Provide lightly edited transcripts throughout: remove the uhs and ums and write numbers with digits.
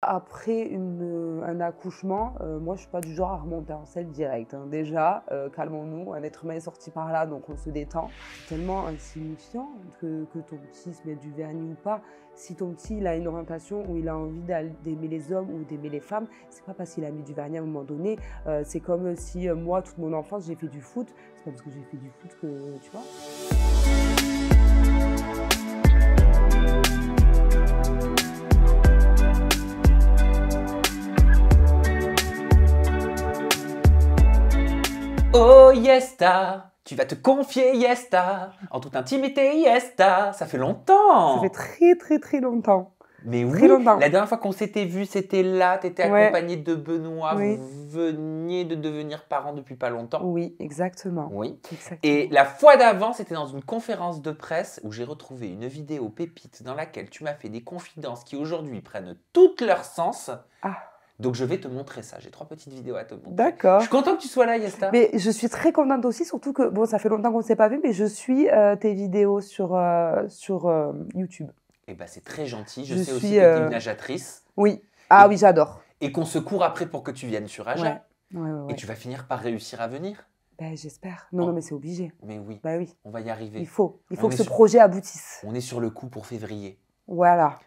après un accouchement, moi je suis pas du genre à remonter en selle direct, hein. Déjà, calmons-nous, un être humain est sorti par là, donc on se détend. C'est tellement insignifiant que ton petit se mette du vernis ou pas. Si ton petit il a une orientation où il a envie d'aimer les hommes ou d'aimer les femmes, c'est pas parce qu'il a mis du vernis à un moment donné. C'est comme si moi, toute mon enfance, j'ai fait du foot. C'est pas parce que j'ai fait du foot que, tu vois? Oh Yesta, tu vas te confier Yesta, en toute intimité Yesta, ça fait longtemps. Ça fait très très très longtemps. Mais Très oui, longtemps. la dernière fois qu'on s'était vu, c'était là, tu étais Ouais. accompagnée de Benoît, Oui. vous veniez de devenir parents depuis pas longtemps. Oui, exactement. Oui. Exactement. Et la fois d'avant, c'était dans une conférence de presse où j'ai retrouvé une vidéo pépite dans laquelle tu m'as fait des confidences qui aujourd'hui prennent tout leur sens. Ah. Donc je vais te montrer ça, j'ai 3 petites vidéos à te montrer. D'accord. Je suis contente que tu sois là, Yesta. Mais je suis très contente aussi, surtout que, bon, ça fait longtemps qu'on ne s'est pas vu, mais je suis tes vidéos sur YouTube. Eh ben, c'est très gentil. Je Je sais aussi suis, que tu es une nageatrice. Oui. Ah Et- oui, j'adore. Et qu'on se court après pour que tu viennes sur Aja. Ouais. Et tu vas finir par réussir à venir. Ben, j'espère. Non, non, mais c'est obligé. Mais oui, Bah oui. on va y arriver. Il faut On que est ce sur- projet aboutisse. On est sur le coup pour février. Voilà.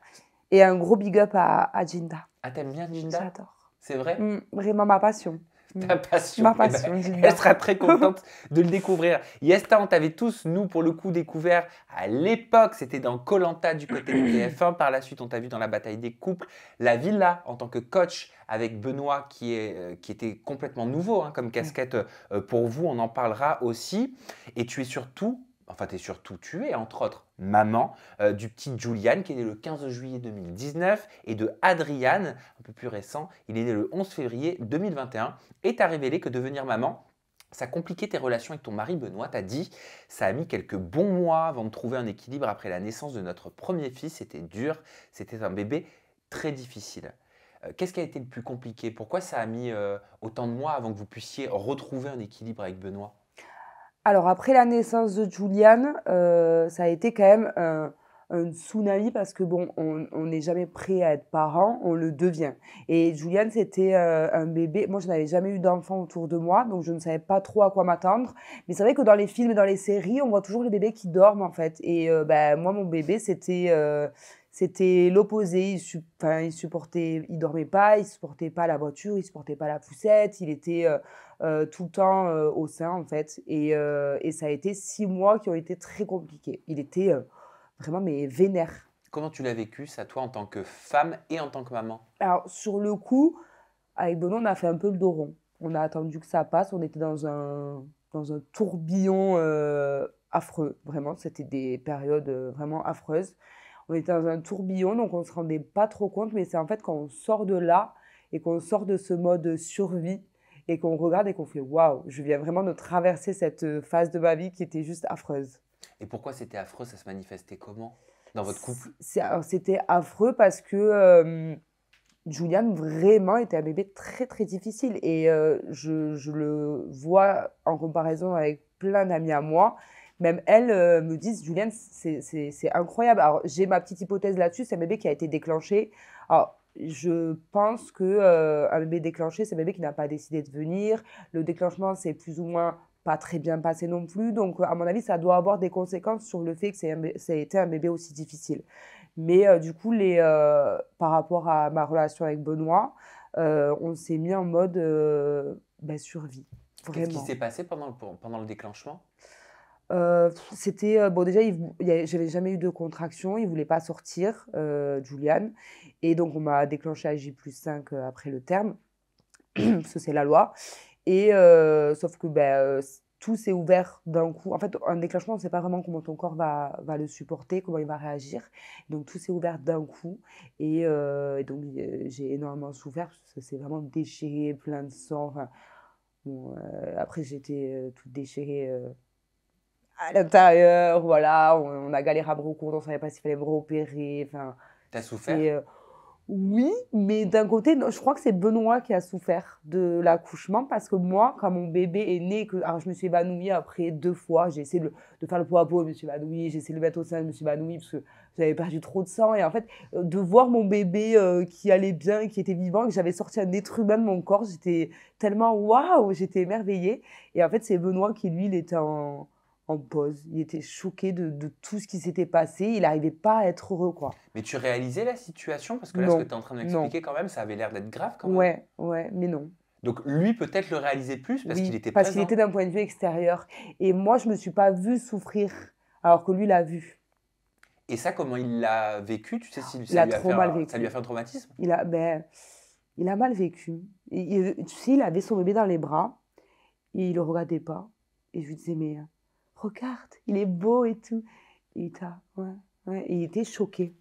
Et un gros big up à Jinda. Ah, t'aimes bien Jinda? J'adore. C'est vrai? Vraiment ma passion. Ta passion. Ma Eh ben, passion, Jinda. elle sera très contente de le découvrir. Yesta, on t'avait tous, nous, pour le coup, découvert à l'époque. C'était dans koh du côté de TF1. Par la suite, on t'a vu dans la bataille des couples. La Villa, en tant que coach, avec Benoît, qui était complètement nouveau comme casquette pour vous. On en parlera aussi. Et tu es surtout, tu es entre autres maman du petit Julian qui est né le 15 juillet 2019 et de Adrian, un peu plus récent, il est né le 11 février 2021 et tu as révélé que devenir maman, ça compliquait tes relations avec ton mari Benoît. Tu as dit, ça a mis quelques bons mois avant de trouver un équilibre après la naissance de notre premier fils. C'était dur, c'était un bébé très difficile. Qu'est-ce qui a été le plus compliqué? Pourquoi ça a mis autant de mois avant que vous puissiez retrouver un équilibre avec Benoît? Alors, après la naissance de Julian, ça a été quand même un tsunami parce que, bon, on n'est jamais prêt à être parent, on le devient. Et Julian, c'était un bébé. Moi, je n'avais jamais eu d'enfant autour de moi, donc je ne savais pas trop à quoi m'attendre. Mais c'est vrai que dans les films et dans les séries, on voit toujours les bébés qui dorment, en fait. Et moi, mon bébé, c'était l'opposé. Il supportait, il dormait pas, il supportait pas la voiture, il supportait pas la poussette, il était tout le temps au sein, en fait. Et ça a été 6 mois qui ont été très compliqués. Il était vraiment, mais vénère. Comment tu l'as vécu, ça, toi, en tant que femme et en tant que maman? Alors, sur le coup, avec Benoît, on a fait un peu le dos rond. On a attendu que ça passe. On était dans un tourbillon affreux. Vraiment, c'était des périodes vraiment affreuses. On était dans un tourbillon, donc on ne se rendait pas trop compte. Mais c'est en fait quand on sort de là et qu'on sort de ce mode survie et qu'on regarde et qu'on fait « Waouh, je viens vraiment de traverser cette phase de ma vie qui était juste affreuse ». Et pourquoi c'était affreux? Ça se manifestait comment dans votre couple? Alors, c'était affreux parce que Julian vraiment était un bébé très très difficile et je le vois en comparaison avec plein d'amis à moi. Même elles me disent, Julian, c'est incroyable. Alors, j'ai ma petite hypothèse là-dessus, c'est un bébé qui a été déclenché. Alors, je pense que un bébé déclenché, c'est un bébé qui n'a pas décidé de venir. Le déclenchement, c'est plus ou moins pas très bien passé non plus. Donc, à mon avis, ça doit avoir des conséquences sur le fait que ça a été un bébé aussi difficile. Mais du coup, par rapport à ma relation avec Benoît, on s'est mis en mode survie. Qu'est-ce qui Vraiment. s'est passé pendant le déclenchement? C'était bon, déjà, j'avais jamais eu de contraction, il voulait pas sortir, Julian. Et donc, on m'a déclenché à J+5 après le terme, parce que c'est la loi. Et sauf que tout s'est ouvert d'un coup. En fait, un déclenchement, on ne sait pas vraiment comment ton corps va le supporter, comment il va réagir. Donc, tout s'est ouvert d'un coup. Et donc, j'ai énormément souffert parce que ça s'est vraiment déchiré, plein de sang. Enfin, bon, après, j'étais toute déchirée à l'intérieur. Voilà, on a galéré à me recoudre, on ne savait pas s'il fallait me réopérer. Enfin, T'as souffert? Oui, mais d'un côté, non, je crois que c'est Benoît qui a souffert de l'accouchement parce que moi, quand mon bébé est né, alors je me suis évanouie après 2 fois, j'ai essayé de faire le pot à pot, je me suis évanouie, j'ai essayé de le mettre au sein, je me suis évanouie parce que j'avais perdu trop de sang. Et en fait, de voir mon bébé qui allait bien, qui était vivant, que j'avais sorti un être humain de mon corps, j'étais tellement waouh, j'étais émerveillée. Et en fait, c'est Benoît qui, lui, il était en pause. Il était choqué de tout ce qui s'était passé. Il n'arrivait pas à être heureux, quoi. Mais tu réalisais la situation? Parce que là, ce que Non, tu es en train de non. m'expliquer quand même, ça avait l'air d'être grave quand même. Ouais, ouais, mais non. Donc lui, peut-être le réalisait plus parce qu'il Oui, était parce qu'il était présent. d'un point de vue extérieur. Et moi, je me suis pas vue souffrir, alors que lui l'a vu. Et ça, comment il l'a vécu? Tu sais si Il ça a lui a trop fait mal ça lui a vécu. fait un traumatisme? Il a mal vécu. Tu sais, il avait son bébé dans les bras et il le regardait pas. Et je lui disais, mais regarde, il est beau et tout. Et ouais, ouais. Et il était choqué.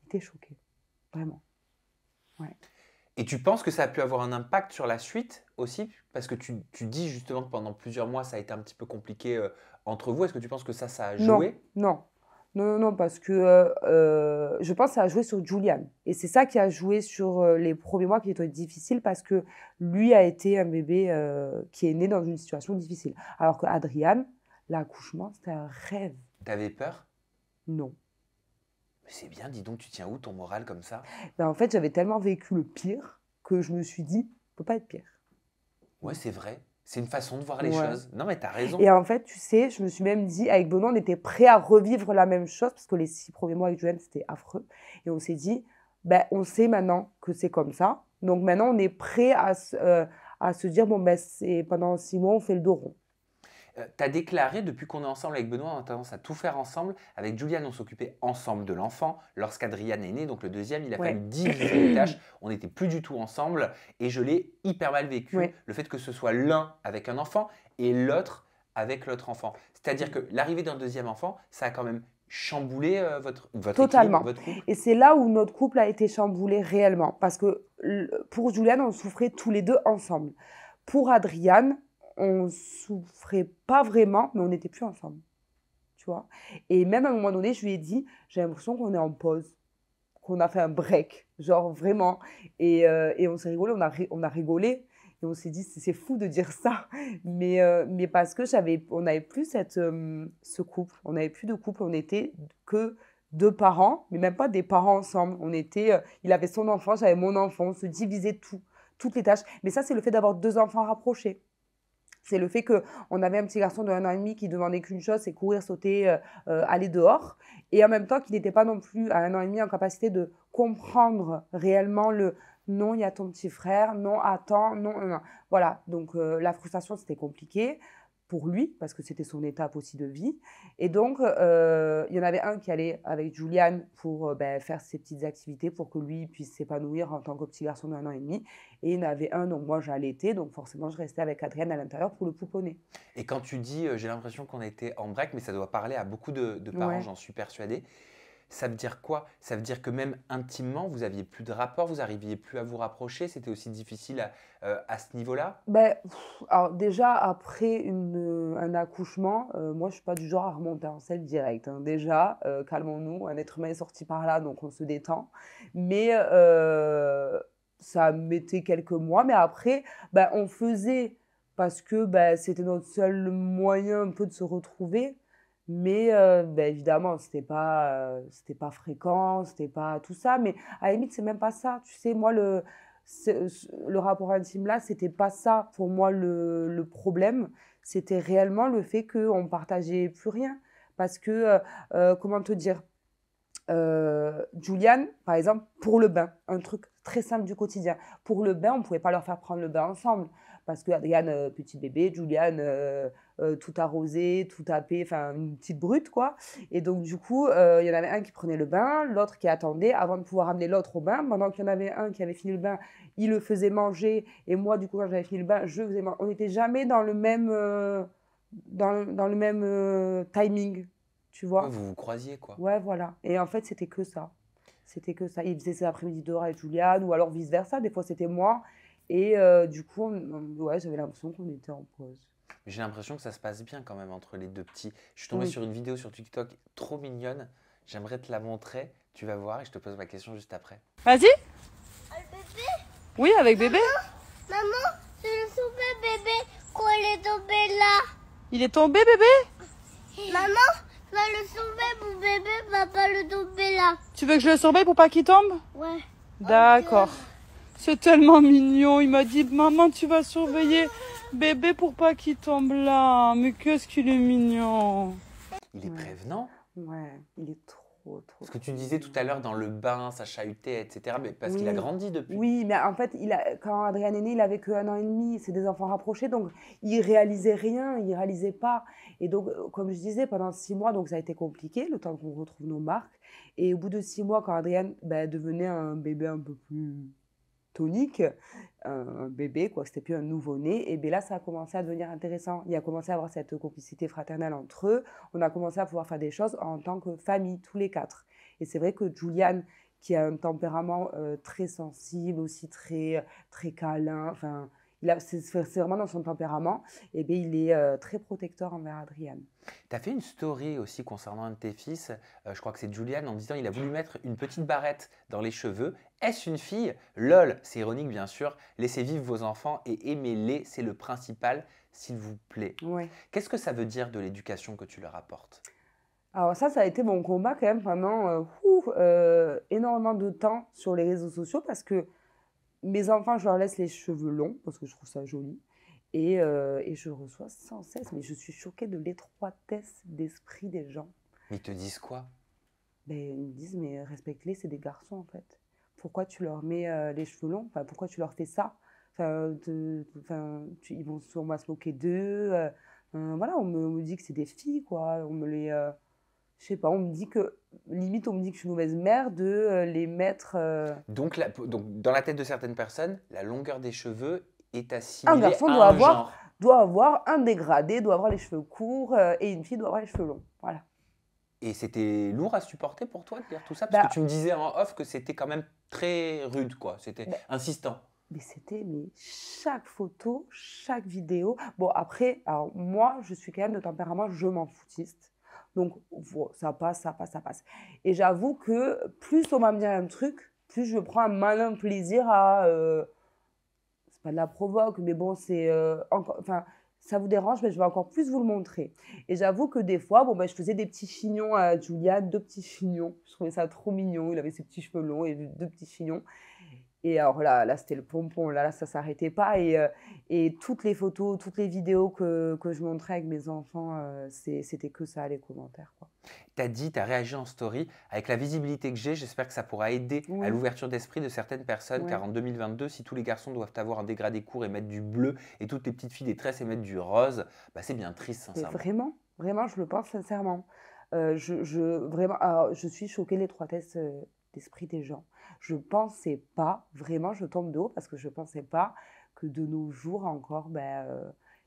Il était choqué. Vraiment. Ouais. Et tu penses que ça a pu avoir un impact sur la suite aussi? Parce que tu dis justement que pendant plusieurs mois, ça a été un petit peu compliqué entre vous. Est-ce que tu penses que ça a Non, joué? non. Non, non, non, parce que je pense que ça a joué sur Julian. Et c'est ça qui a joué sur les premiers mois qui étaient difficiles parce que lui a été un bébé qui est né dans une situation difficile. Alors que Adrian, l'accouchement, c'était un rêve. T'avais peur? Non. Mais c'est bien, dis donc, tu tiens où ton moral comme ça? Ben, en fait, j'avais tellement vécu le pire que je me suis dit, peut pas être pire. Ouais, c'est vrai. C'est une façon de voir les Ouais. choses. Non, mais t'as raison. Et en fait, tu sais, je me suis même dit, avec Benoît, on était prêt à revivre la même chose parce que les 6 premiers mois avec Julian, c'était affreux. Et on s'est dit, ben, on sait maintenant que c'est comme ça. Donc maintenant, on est prêt à se dire, bon, ben, pendant 6 mois, on fait le dos rond. T'as déclaré, depuis qu'on est ensemble avec Benoît, on a tendance à tout faire ensemble. Avec Julian, on s'occupait ensemble de l'enfant. Lorsqu'Adrian est né, donc le deuxième, il a fallu Ouais. diviser les tâches. On n'était plus du tout ensemble et je l'ai hyper mal vécu. Ouais. Le fait que ce soit l'un avec un enfant et l'autre avec l'autre enfant. C'est-à-dire que l'arrivée d'un deuxième enfant, ça a quand même chamboulé votre équilibre, Totalement. votre couple. Et c'est là où notre couple a été chamboulé réellement. Parce que pour Julian, on souffrait tous les deux ensemble. Pour Adrian, on souffrait pas vraiment, mais on n'était plus ensemble. Tu vois. Et même à un moment donné, je lui ai dit, j'ai l'impression qu'on est en pause, qu'on a fait un break, genre vraiment. Et on s'est rigolé, on a rigolé. Et on s'est dit, c'est fou de dire ça. Mais parce que on n'avait plus ce couple. On n'avait plus de couple. On était que 2 parents, mais même pas des parents ensemble. Il avait son enfant, j'avais mon enfant. On se divisait toutes les tâches. Mais ça, c'est le fait d'avoir 2 enfants rapprochés. C'est le fait qu'on avait un petit garçon de 1 an et demi qui demandait qu'une chose, c'est courir, sauter, aller dehors. Et en même temps, qu'il n'était pas non plus à 1 an et demi en capacité de comprendre réellement non, il y a ton petit frère, non, attends, non, non, non. Voilà, donc la frustration, c'était compliqué pour lui, parce que c'était son étape aussi de vie. Et donc, il y en avait un qui allait avec Julian pour faire ses petites activités pour que lui puisse s'épanouir en tant que petit garçon de 1 an et demi. Et il y en avait un, donc moi j'allaitais, donc forcément je restais avec Adrien à l'intérieur pour le pouponner. Et quand tu dis, j'ai l'impression qu'on était en break, mais ça doit parler à beaucoup de parents, Ouais. j'en suis persuadé. Ça veut dire quoi? Ça veut dire que même intimement, vous aviez plus de rapport, vous arriviez plus à vous rapprocher, c'était aussi difficile à ce niveau-là? Alors déjà, après un accouchement, moi je suis pas du genre à remonter en selle direct, hein. Déjà, calmons-nous, un être humain est sorti par là, donc on se détend. Mais ça mettait quelques mois, mais après, on faisait parce que c'était notre seul moyen un peu de se retrouver. Mais évidemment, c'était pas fréquent, c'était pas tout ça. Mais à la limite, c'est même pas ça. Tu sais, moi, le rapport intime là, c'était pas ça pour moi le problème. C'était réellement le fait qu'on partageait plus rien. Parce que, comment te dire, Julian, par exemple, pour le bain, un truc très simple du quotidien. Pour le bain, on ne pouvait pas leur faire prendre le bain ensemble. Parce que Adriane, petit bébé, Julian, tout arrosé, tout tapé, enfin une petite brute, quoi. Et donc, du coup, il y en avait un qui prenait le bain, l'autre qui attendait avant de pouvoir amener l'autre au bain. Pendant qu'il y en avait un qui avait fini le bain, il le faisait manger. Et moi, du coup, quand j'avais fini le bain, je faisais manger. On n'était jamais dans le même, dans le même timing, tu Ouais, vois. vous vous croisiez, quoi. Ouais, voilà. Et en fait, c'était que ça. C'était que ça. Il faisait ses après-midi dehors avec Juliane, ou alors vice-versa. Des fois, c'était moi. Et du coup, ouais, j'avais l'impression qu'on était en pause. Mais j'ai l'impression que ça se passe bien quand même entre les deux petits. Je suis tombé Oui. sur une vidéo sur TikTok trop mignonne. J'aimerais te la montrer. Tu vas voir et je te pose ma question juste après. Vas-y. Oui, avec bébé. Maman, je le sauvé bébé quand il est tombé là. Il est tombé, bébé? Maman, va le sauver, mon bébé va pas le tomber là. Tu veux que je le surveille pour pas qu'il tombe? Ouais. D'accord. C'est tellement mignon. Il m'a dit, maman, tu vas surveiller bébé pour pas qu'il tombe là. Mais qu'est-ce qu'il est mignon. Il est prévenant. Ouais, il est trop. Ce que tu disais tout à l'heure dans le bain, ça chahutait, etc. Mais parce qu'il a grandi depuis. Oui, mais en fait, quand Adrien est né, il avait que 1 an et demi. C'est des enfants rapprochés, donc il réalisait rien, il réalisait pas. Et donc, comme je disais, pendant 6 mois, donc ça a été compliqué, le temps qu'on retrouve nos marques. Et au bout de 6 mois, quand Adrien devenait un bébé un peu plus tonique, un bébé, quoi, c'était plus un nouveau-né, et bien là, ça a commencé à devenir intéressant. Il a commencé à avoir cette complicité fraternelle entre eux. On a commencé à pouvoir faire des choses en tant que famille, tous les 4. Et c'est vrai que Julian, qui a un tempérament très sensible, aussi très, très câlin, enfin, c'est vraiment dans son tempérament, et bien il est très protecteur envers Adrian. Tu as fait une story aussi concernant un de tes fils, je crois que c'est Julian, en disant il a voulu mettre une petite barrette dans les cheveux. Est-ce une fille? Lol, c'est ironique bien sûr. Laissez vivre vos enfants et aimez-les, c'est le principal, s'il vous plaît. Ouais. Qu'est-ce que ça veut dire de l'éducation que tu leur apportes? Alors ça a été mon combat quand même pendant énormément de temps sur les réseaux sociaux parce que mes enfants, je leur laisse les cheveux longs parce que je trouve ça joli. Et je reçois sans cesse, mais je suis choquée de l'étroitesse d'esprit des gens. Ils te disent quoi? Ils me disent, mais respecte-les, c'est des garçons en fait. Pourquoi tu leur mets les cheveux longs? Enfin, pourquoi tu leur fais ça? Enfin, on va se moquer d'eux. Voilà, on me dit que c'est des filles, quoi. Je sais pas, on me dit que, limite, on me dit que je suis une mauvaise mère de les mettre... Donc, dans la tête de certaines personnes, la longueur des cheveux est Un assimilée garçon à un genre. doit avoir un dégradé, doit avoir les cheveux courts, et une fille doit avoir les cheveux longs. Voilà. Et c'était lourd à supporter pour toi de dire tout ça? Parce que tu me disais en off que c'était quand même très rude, quoi. C'était insistant. Mais chaque photo, chaque vidéo. Bon, après, alors moi, je suis quand même de tempérament, je m'en foutiste. Donc, ça passe, ça passe, ça passe. Et j'avoue que plus on va me dire un truc, plus je prends un malin plaisir à... c'est pas de la provoque, mais bon, c'est encore... Enfin, ça vous dérange, mais je vais encore plus vous le montrer. Et j'avoue que des fois, je faisais des petits chignons à Julia, 2 petits chignons. Je trouvais ça trop mignon. Il avait ses petits cheveux longs et 2 petits chignons. Et alors là c'était le pompon. Là, ça s'arrêtait pas. Et toutes les photos, toutes les vidéos que je montrais avec mes enfants, c'était que ça, les commentaires, quoi. Tu as réagi en story. Avec la visibilité que j'ai, j'espère que ça pourra aider à l'ouverture d'esprit de certaines personnes. Car en 2022, si tous les garçons doivent avoir un dégradé court et mettre du bleu, et toutes les petites filles des tresses et mettre du rose, c'est bien triste, sincèrement. Vraiment, je le pense sincèrement. Je suis choquée de l'étroitesse d'esprit des gens. Je pensais pas, vraiment, je tombe de haut parce que je pensais pas que de nos jours encore,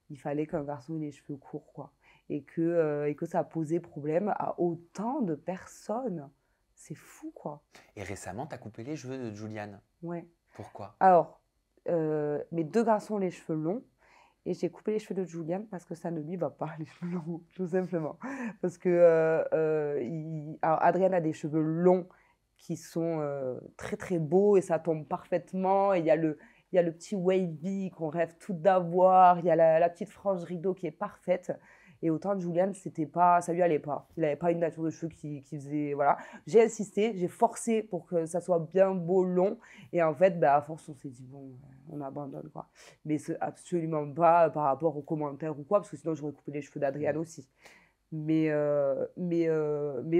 il fallait qu'un garçon ait les cheveux courts, quoi. Et que ça posait problème à autant de personnes. C'est fou, quoi. Et récemment, tu as coupé les cheveux de Julian. Ouais. Pourquoi? Alors, mes 2 garçons ont les cheveux longs. Et j'ai coupé les cheveux de Julian parce que ça ne lui va pas, les cheveux longs, tout simplement. Parce que alors Adrien a des cheveux longs qui sont très très beaux et ça tombe parfaitement. Et il y a le petit wavy qu'on rêve toutes d'avoir. Il y a la petite frange rideau qui est parfaite. Et autant Julian, ça lui allait pas. Il n'avait pas une nature de cheveux qui faisait... Voilà. J'ai insisté, j'ai forcé pour que ça soit bien beau, long. Et en fait, à force, on s'est dit, bon, on abandonne, quoi. Mais c'est absolument pas par rapport aux commentaires ou quoi, parce que sinon, j'aurais coupé les cheveux d'Adrien aussi. Mais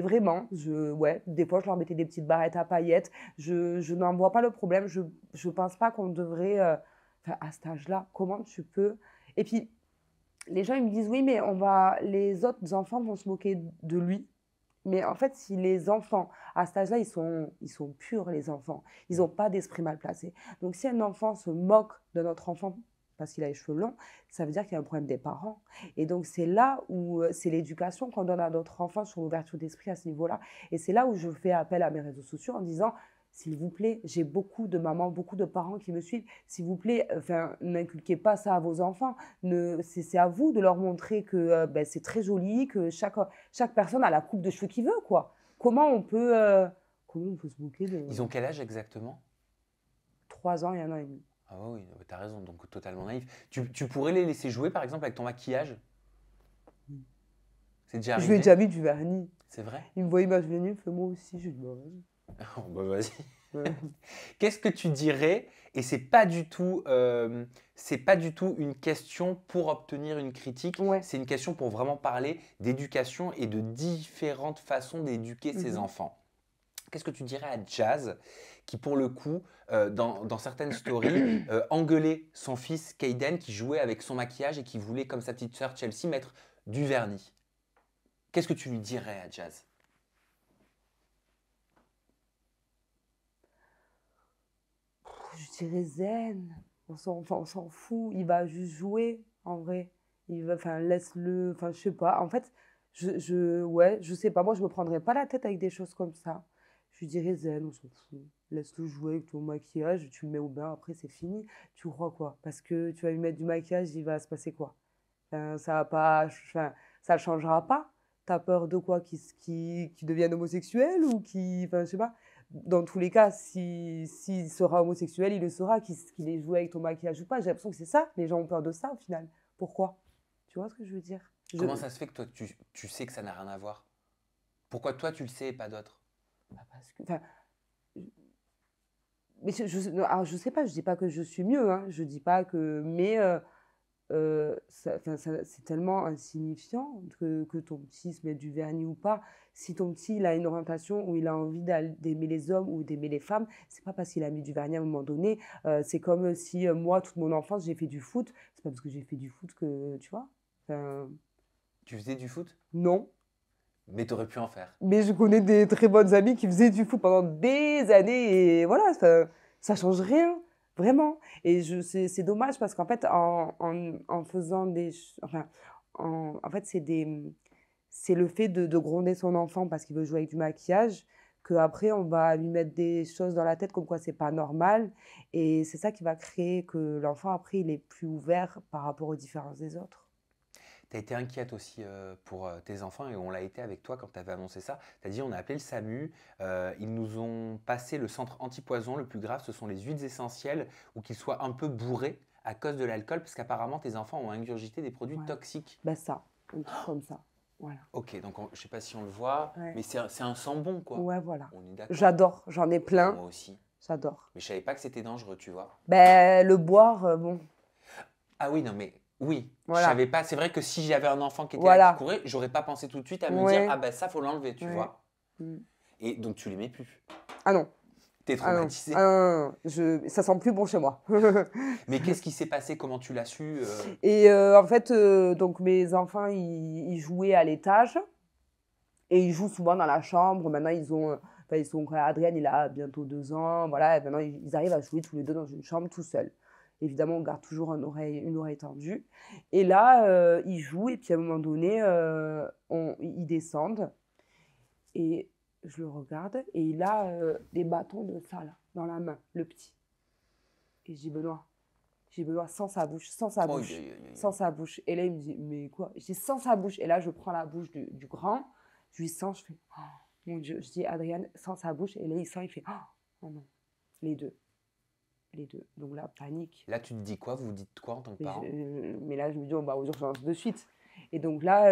vraiment, des fois, je leur mettais des petites barrettes à paillettes. Je n'en vois pas le problème. Je pense pas qu'on devrait... à cet âge-là, comment tu peux... Et puis... Les gens ils me disent oui, mais les autres enfants vont se moquer de lui. Mais en fait, si les enfants, à cet âge-là, ils sont purs, les enfants. Ils n'ont pas d'esprit mal placé. Donc, si un enfant se moque de notre enfant parce qu'il a les cheveux longs, ça veut dire qu'il y a un problème des parents. Et donc, c'est là où c'est l'éducation qu'on donne à notre enfant sur l'ouverture d'esprit à ce niveau-là. Et c'est là où je fais appel à mes réseaux sociaux en disant... S'il vous plaît, j'ai beaucoup de mamans, beaucoup de parents qui me suivent. S'il vous plaît, n'inculquez pas ça à vos enfants. C'est à vous de leur montrer que c'est très joli, que chaque personne a la coupe de cheveux qu'il veut, quoi. Comment on peut se moquer de... Ils ont quel âge exactement? 3 ans et 1 an et demi. Ah oui, tu as raison, donc totalement naïf. Tu pourrais les laisser jouer, par exemple, avec ton maquillage? C'est déjà Je lui ai arrivé? déjà mis du vernis. C'est vrai? Il me voyait mettre du vernis, il me fait moi aussi. Je lui dis, bah, vas-y. Oh, bah vas-y. Ouais. Qu'est-ce que tu dirais, et c'est pas du tout une question pour obtenir une critique, Ouais. c'est une question pour vraiment parler d'éducation et de différentes façons d'éduquer ses enfants. Qu'est-ce que tu dirais à Jazz, qui pour le coup, dans certaines stories, engueulait son fils Kaiden qui jouait avec son maquillage et qui voulait, comme sa petite sœur Chelsea, mettre du vernis? Qu'est-ce que tu lui dirais à Jazz? Je dirais zen. On s'en fout. Il va juste jouer, en vrai. Enfin, laisse-le. Enfin, je sais pas. En fait, ouais, je sais pas. Moi, je me prendrais pas la tête avec des choses comme ça. Je lui dirais zen, on s'en fout. Laisse-le jouer avec ton maquillage. Tu le mets au bain. Après, c'est fini. Tu crois quoi? Parce que tu vas lui mettre du maquillage, il va se passer quoi? Enfin, ça va pas. Enfin, ça ne changera pas. T'as peur de quoi? Qu'il devienne homosexuel ou qui. Enfin, je sais pas. Dans tous les cas, s'il sera homosexuel, il le saura, qu'il ait joué avec ton maquillage ou pas. J'ai l'impression que c'est ça. Les gens ont peur de ça au final. Pourquoi? Tu vois ce que je veux dire? Comment ça se fait que toi, tu sais que ça n'a rien à voir? Pourquoi toi, tu le sais et pas d'autres? Bah, parce que, enfin, mais alors, je sais pas, je dis pas que je suis mieux, hein, je dis pas que. Mais c'est tellement insignifiant que ton petit se mette du vernis ou pas. Si ton petit il a une orientation où il a envie d'aimer les hommes ou d'aimer les femmes, c'est pas parce qu'il a mis du vernis à un moment donné. C'est comme si moi, toute mon enfance, j'ai fait du foot. C'est pas parce que j'ai fait du foot que, tu vois. Enfin, Tu faisais du foot? non. Mais tu aurais pu en faire. Mais je connais des très bonnes amies qui faisaient du foot pendant des années et voilà, ça change rien, vraiment. Et c'est dommage parce qu'en fait, en faisant enfin, en fait, c'est le fait de gronder son enfant parce qu'il veut jouer avec du maquillage qu'après, on va lui mettre des choses dans la tête comme quoi c'est pas normal. Et c'est ça qui va créer que l'enfant, après, il est plus ouvert par rapport aux différences des autres. Tu as été inquiète aussi pour tes enfants et on l'a été avec toi quand tu avais annoncé ça. Tu as dit on a appelé le SAMU, ils nous ont passé le centre antipoison. Le plus grave, ce sont les huiles essentielles ou qu'ils soient un peu bourrés à cause de l'alcool parce qu'apparemment tes enfants ont ingurgité des produits Ouais. toxiques. Ben ça, un truc comme ça. Voilà. Ok, donc je ne sais pas si on le voit, Ouais. mais c'est un sang bon quoi. Ouais, voilà. On est d'accord. J'adore, j'en ai plein. Moi aussi. J'adore. Mais je savais pas que c'était dangereux, tu vois. Ben, le boire, bon. Ah oui, non mais oui, Voilà. je savais pas. C'est vrai que si j'avais un enfant qui était Voilà. là qui courait, j'aurais pas pensé tout de suite à me Ouais. dire ah ben ça faut l'enlever, tu Ouais. vois. Mm. Et donc tu l'aimais plus. Ah non. T'es Ah non. traumatisée. Ah non, non. Ça sent plus bon chez moi. Mais qu'est-ce qui s'est passé? Comment tu l'as su? Et en fait, donc mes enfants, ils jouaient à l'étage. Et ils jouent souvent dans la chambre. Maintenant, ils sont, Adrien, il a bientôt 2 ans. Voilà, et maintenant, ils arrivent à jouer tous les deux dans une chambre tout seuls. Évidemment, on garde toujours une oreille tendue. Et là, ils jouent. Et puis, à un moment donné, ils descendent. Et je le regarde. Et il a des bâtons de ça, là, dans la main, le petit. Et je dis, Benoît, sans sa bouche, sans sa bouche, sans sa bouche. Et là, il me dit, mais quoi? Je dis, sans sa bouche. Et là, je prends la bouche du grand. Je lui sens, je fais, oh, mon Dieu. Je dis, Adrien, sans sa bouche. Et là, il sent, il fait, oh non, les deux. Donc là, panique. Là, tu te dis quoi? Vous dites quoi en tant que parent? Mais là, je me dis, on va aux urgences de suite. Et donc là,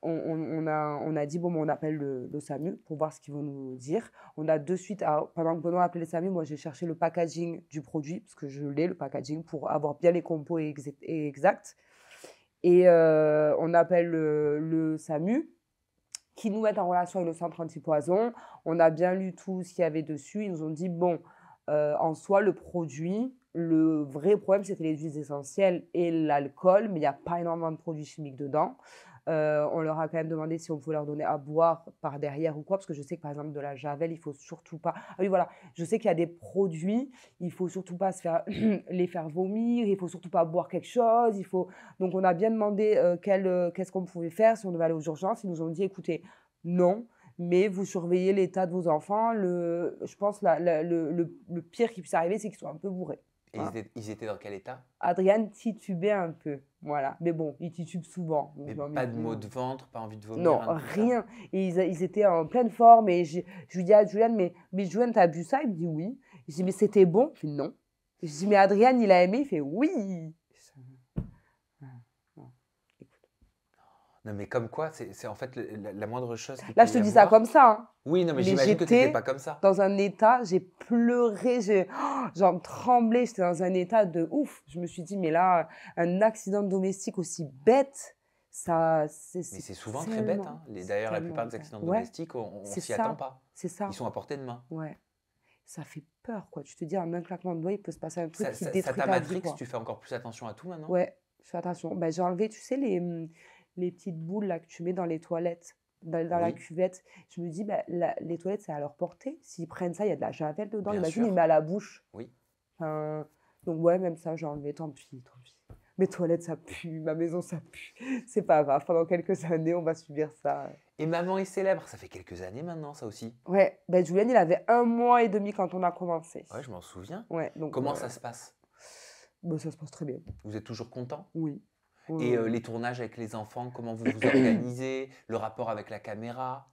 on a dit, bon, on appelle le SAMU pour voir ce qu'ils vont nous dire. On a de suite, pendant que Benoît appelait le SAMU, moi, j'ai cherché le packaging du produit, parce que je l'ai, le packaging, pour avoir bien les compos exacts. Et on appelle le SAMU, qui nous mettent en relation avec le centre antipoison. On a bien lu tout ce qu'il y avait dessus. Ils nous ont dit, bon, en soi, le produit, le vrai problème, c'était les huiles essentielles et l'alcool, mais il n'y a pas énormément de produits chimiques dedans. On leur a quand même demandé si on pouvait leur donner à boire par derrière ou quoi, parce que je sais que par exemple de la javel, il faut surtout pas. Ah oui, voilà, je sais qu'il y a des produits, il faut surtout pas les faire vomir, il faut surtout pas boire quelque chose. Donc on a bien demandé qu'est-ce qu'on pouvait faire si on devait aller aux urgences. Ils nous ont dit, écoutez, non, mais vous surveillez l'état de vos enfants. Je pense le pire qui puisse arriver, c'est qu'ils soient un peu bourrés. Et Voilà. ils étaient dans quel état? Adrien titubait un peu, voilà. Mais bon, il titube souvent. Donc Mais j'ai envie pas de de dire, maux de ventre, pas envie de vomir? non, rien de tout ça? rien. Et ils étaient en pleine forme. Et je lui dis à Juliane, mais Juliane, t'as bu ça? Il me dit oui. Je dis, mais c'était bon? Il fait non. Je dis, mais Adrien, il a aimé? Il fait oui. Non, mais comme quoi, c'est en fait la moindre chose qu'il Là, peut je te y dis ça avoir. comme ça, hein. Oui, non, mais Mais j'imagine que tu j'étais n'étais pas comme ça. dans un état, j'ai pleuré, j'en tremblais, j'étais dans un état de ouf. Je me suis dit, mais là, un accident domestique aussi bête, ça, Mais c'est souvent très bête. Hein. D'ailleurs, la plupart des accidents domestiques, on c'est s'y ça. attend pas. C'est ça. Ils sont à portée de main. Ouais. Ça fait peur, quoi. Tu te dis, en un claquement de doigts, il peut se passer un truc qui Ça détruit t'a ta vie, matrix, quoi. tu fais encore plus attention à tout maintenant? Ouais, je fais attention. Ben, j'ai enlevé, tu sais, les petites boules là, que tu mets dans les toilettes, dans la Oui. cuvette. Je me dis, ben, les toilettes, c'est à leur portée. S'ils prennent ça, il y a de la javel dedans. Bien Imagine, sûr. ils mettent à la bouche. Oui. Enfin, donc, ouais, même ça, j'ai enlevé. Tant pis, tant pis. Mes toilettes, ça pue. Ma maison, ça pue. C'est pas grave. Pendant quelques années, on va subir ça. Et Maman est célèbre, ça fait quelques années maintenant, ça aussi. Ouais, ben, Julien, il avait 1 mois et demi quand on a commencé. Ouais, je m'en souviens. Ouais, donc, Comment ça se passe? ben, ça se passe très bien. Vous êtes toujours content? Oui. Et les tournages avec les enfants, comment vous vous organisez? Le rapport avec la caméra?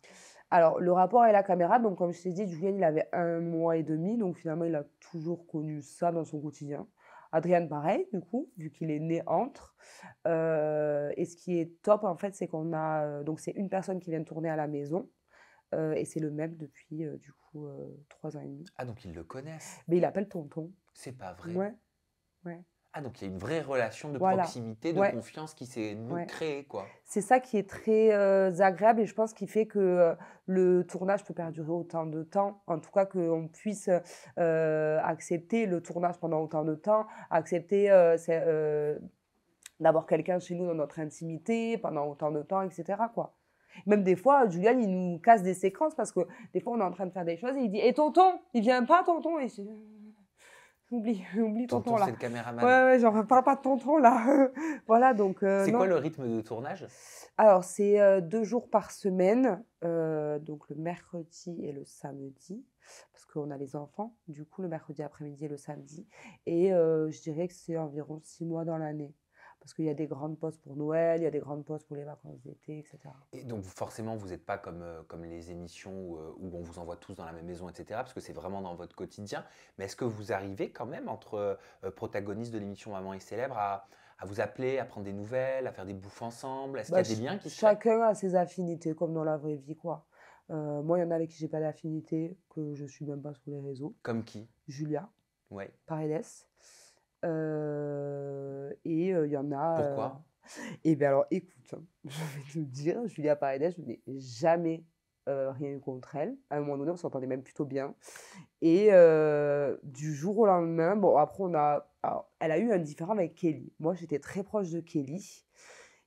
Alors, le rapport avec la caméra, donc comme je t'ai dit, Julien, il avait 1 mois et demi, donc finalement, il a toujours connu ça dans son quotidien. Adrien, pareil, du coup, vu qu'il est né entre. Et ce qui est top, en fait, c'est qu'on a... donc, c'est une personne qui vient de tourner à la maison, et c'est le même depuis, du coup, 3 ans et demi. Ah, donc ils le connaissent? Mais il appelle tonton. C'est pas vrai? Ouais, ouais. Ah, donc il y a une vraie relation de Voilà. proximité, de Ouais. confiance qui s'est Ouais. créée, quoi. C'est ça qui est très agréable et je pense qu'il fait que le tournage peut perdurer autant de temps. En tout cas, qu'on puisse accepter le tournage pendant autant de temps, accepter d'avoir quelqu'un chez nous dans notre intimité pendant autant de temps, etc., quoi. Même des fois, Julian, il nous casse des séquences parce que des fois, on est en train de faire des choses et il dit « Et tonton, il vient pas, tonton ?» Et je dis « Oublie tonton, là. » c'est le caméraman. Ouais, genre, parle pas de tonton, là. Voilà, donc... C'est non. quoi le rythme de tournage? Alors, c'est 2 jours par semaine, donc le mercredi et le samedi, parce qu'on a les enfants, du coup, le mercredi après-midi et le samedi. Et je dirais que c'est environ 6 mois dans l'année, parce qu'il y a des grandes pauses pour Noël, il y a des grandes pauses pour les vacances d'été, etc. Et donc forcément, vous n'êtes pas comme les émissions où on vous envoie tous dans la même maison, etc. Parce que c'est vraiment dans votre quotidien. Mais est-ce que vous arrivez quand même, entre protagonistes de l'émission Maman est célèbre, à vous appeler, à prendre des nouvelles, à faire des bouffes ensemble? Est-ce qu'il y a des liens qui se créent? Chacun a ses affinités, comme dans la vraie vie, quoi. Moi, il y en a avec qui j'ai pas d'affinité, que je suis même pas sur les réseaux. Comme qui? Julia Ouais. Paredes. Et il y en a... Pourquoi? Eh bien alors, écoute, hein, je vais te le dire, Julia Paredes, je n'ai jamais rien eu contre elle. À un moment donné, on s'entendait même plutôt bien. Et du jour au lendemain, bon, après, alors, elle a eu un différend avec Kelly. Moi, j'étais très proche de Kelly.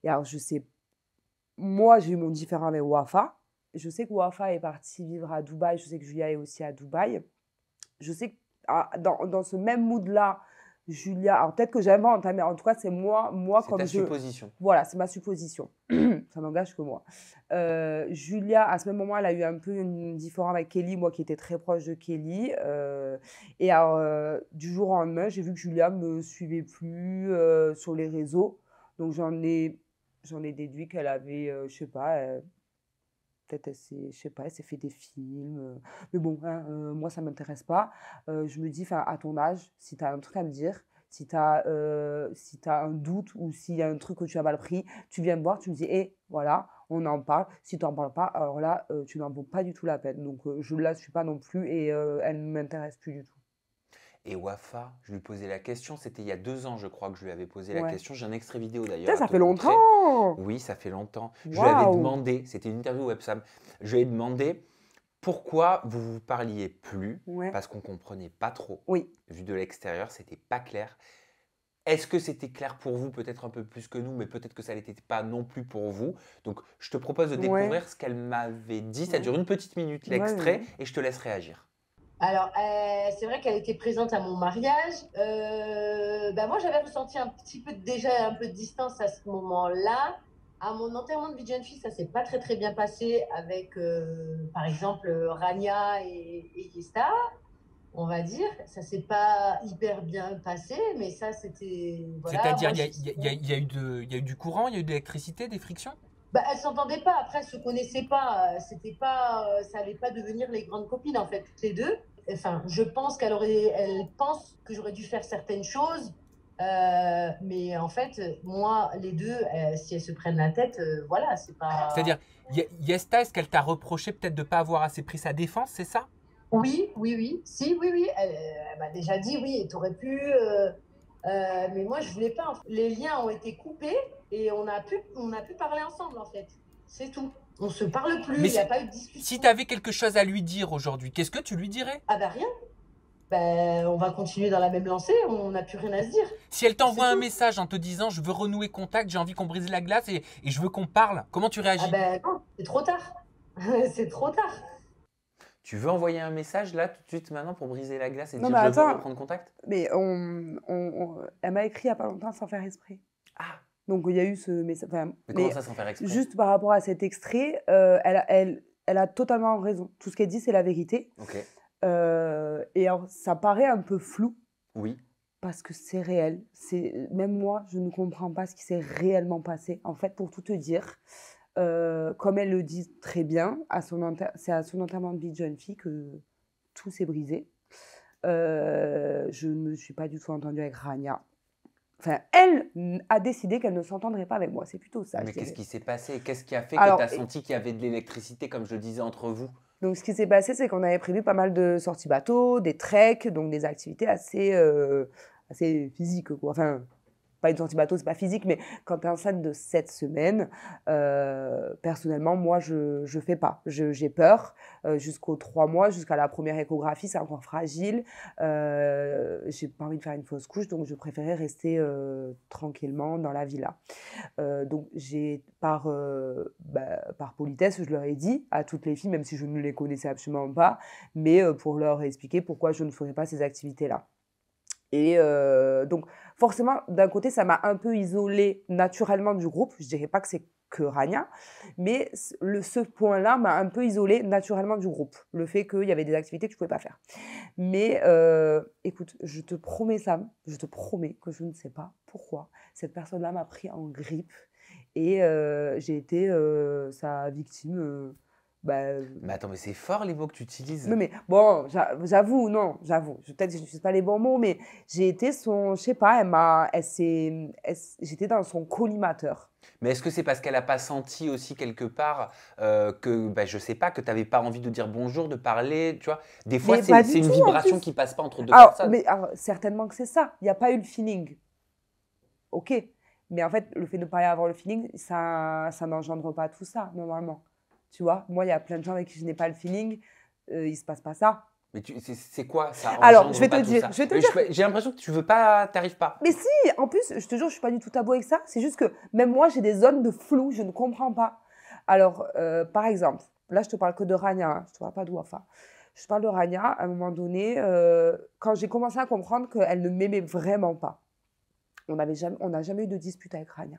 Et alors, je sais, moi, j'ai eu mon différend avec Wafa. Je sais que Wafa est partie vivre à Dubaï. Je sais que Julia est aussi à Dubaï. Je sais que dans ce même mood-là, Julia, alors peut-être que j'invente, hein, mais en tout cas, c'est moi C'est comme ta je... supposition. Voilà, c'est ma supposition. Ça n'engage que moi. Julia, à ce même moment, elle a eu un peu une différence avec Kelly, moi qui étais très proche de Kelly. Et alors, du jour au lendemain, j'ai vu que Julia ne me suivait plus sur les réseaux. Donc, j'en ai déduit qu'elle avait, je sais pas, peut-être elle s'est fait des films. Mais bon, hein, moi, ça ne m'intéresse pas. Je me dis, à ton âge, si tu as un truc à me dire, si tu as un doute ou s'il y a un truc que tu as mal pris, tu viens me voir, tu me dis, hé, voilà, on en parle. Si tu n'en parles pas, alors là, tu n'en vaux pas du tout la peine. Donc, je ne la suis pas non plus et elle ne m'intéresse plus du tout. Et Wafa, je lui posais la question, c'était il y a 2 ans, je crois, que je lui avais posé la question. J'ai un extrait vidéo d'ailleurs. Putain, à ça te fait montrer. longtemps! Oui, ça fait longtemps. Je lui avais demandé, c'était une interview Websam, je lui ai demandé pourquoi vous ne vous parliez plus, parce qu'on ne comprenait pas trop. Oui. Vu de l'extérieur, c'était pas clair. Est-ce que c'était clair pour vous, peut-être un peu plus que nous, mais peut-être que ça ne l'était pas non plus pour vous. Donc, je te propose de découvrir ce qu'elle m'avait dit. Ça dure 1 petite minute, l'extrait, et je te laisse réagir. Alors, c'est vrai qu'elle était présente à mon mariage. Moi, j'avais ressenti déjà un peu de distance à ce moment-là. À mon enterrement de vie de jeune fille, ça s'est pas très très bien passé avec, par exemple, Rania et Yesta, on va dire. Ça s'est pas hyper bien passé, mais ça, c'était... Voilà, c'est-à-dire, il y a eu du courant, il y a eu de l'électricité, des frictions? Elles s'entendaient pas. Après, elles se connaissaient pas. Ça allait pas devenir les grandes copines, en fait, toutes les deux. enfin, je pense elle pense que j'aurais dû faire certaines choses. Mais en fait, moi, les deux, si elles se prennent la tête, voilà, c'est pas. C'est-à-dire, Yesta, est-ce qu'elle t'a reproché peut-être de ne pas avoir assez pris sa défense, c'est ça? Oui, oui, oui. Si, oui, oui. Elle m'a déjà dit, oui, tu aurais pu. Mais moi, je voulais pas. Les liens ont été coupés et on a pu parler ensemble, en fait. C'est tout. On se parle plus, Mais il n'y a pas eu de discussion. Si tu avais quelque chose à lui dire aujourd'hui, qu'est-ce que tu lui dirais? Ah bah rien. Ben, on va continuer dans la même lancée, on n'a plus rien à se dire. Si elle t'envoie C'est un tout. message en te disant je veux renouer contact, j'ai envie qu'on brise la glace et je veux qu'on parle, comment tu réagis? Ah ben non, c'est trop tard. C'est trop tard. Tu veux envoyer un message là tout de suite maintenant pour briser la glace et Non, dire mais je veux attends. reprendre contact? Mais elle m'a écrit il n'y a pas longtemps sans faire exprès. Ah, Donc il y a eu ce message. Enfin, mais comment ça sans faire exprès? juste par rapport à cet extrait, elle a totalement raison. Tout ce qu'elle dit, c'est la vérité. Ok, Et alors, ça paraît un peu flou oui. parce que c'est réel. Même moi, je ne comprends pas ce qui s'est réellement passé. En fait, pour tout te dire, comme elle le dit très bien, c'est à son enterrement de vie de jeune fille que tout s'est brisé. Je ne me suis pas du tout entendue avec Rania. Enfin, elle a décidé qu'elle ne s'entendrait pas avec moi. C'est plutôt ça. Mais je qu'est-ce dirais. qui s'est passé? Qu'est-ce qui a fait Alors, que tu as senti qu'il y avait de l'électricité, comme je le disais, entre vous? Donc, ce qui s'est passé, c'est qu'on avait prévu pas mal de sorties bateau, des treks, donc des activités assez physiques, quoi. Enfin, pas une sortie bateau, c'est pas physique, mais quand tu es enceinte de 7 semaines, personnellement, moi, je fais pas. J'ai peur jusqu'aux 3 mois, jusqu'à la première échographie, c'est encore fragile. J'ai pas envie de faire une fausse couche, donc je préférais rester tranquillement dans la villa. Donc, par politesse, je leur ai dit à toutes les filles, même si je ne les connaissais absolument pas, mais pour leur expliquer pourquoi je ne ferais pas ces activités-là. Et donc, forcément, d'un côté, ça m'a un peu isolée naturellement du groupe. Je dirais pas que c'est que Rania, mais ce point-là m'a un peu isolée naturellement du groupe. Le fait qu'il y avait des activités que je ne pouvais pas faire. Mais écoute, je te promets, Sam, je te promets que je ne sais pas pourquoi cette personne-là m'a pris en grippe et j'ai été sa victime. Mais attends, mais c'est fort les mots que tu utilises. Non, mais bon, j'avoue, peut-être que je n'utilise pas les bons mots, mais j'ai été son, je sais pas, j'étais dans son collimateur. Mais est-ce que c'est parce qu'elle n'a pas senti aussi quelque part que, je sais pas, que tu n'avais pas envie de dire bonjour, de parler, tu vois? Des fois, Mais pas c'est du une tout, en vibration plus. qui passe pas entre deux Alors, personnes. certainement que c'est ça. Il n'y a pas eu le feeling. Ok. Mais en fait, le fait de ne pas y avoir le feeling, ça n'engendre pas tout ça, normalement. Tu vois, moi, il y a plein de gens avec qui je n'ai pas le feeling, il ne se passe pas ça. Mais c'est quoi ça? Alors, engendre je vais pas te tout dire, ça je vais te Mais dire. j'ai l'impression que tu veux pas, t'arrives pas. Mais si, en plus, je te jure, je suis pas du tout tabou avec ça. C'est juste que même moi, j'ai des zones de flou, je ne comprends pas. Alors, par exemple, là, je te parle que de Rania, hein, je te parle pas de Wafa. Je te parle de Rania, à un moment donné, quand j'ai commencé à comprendre qu'elle ne m'aimait vraiment pas. On n'a jamais eu de dispute avec Rania.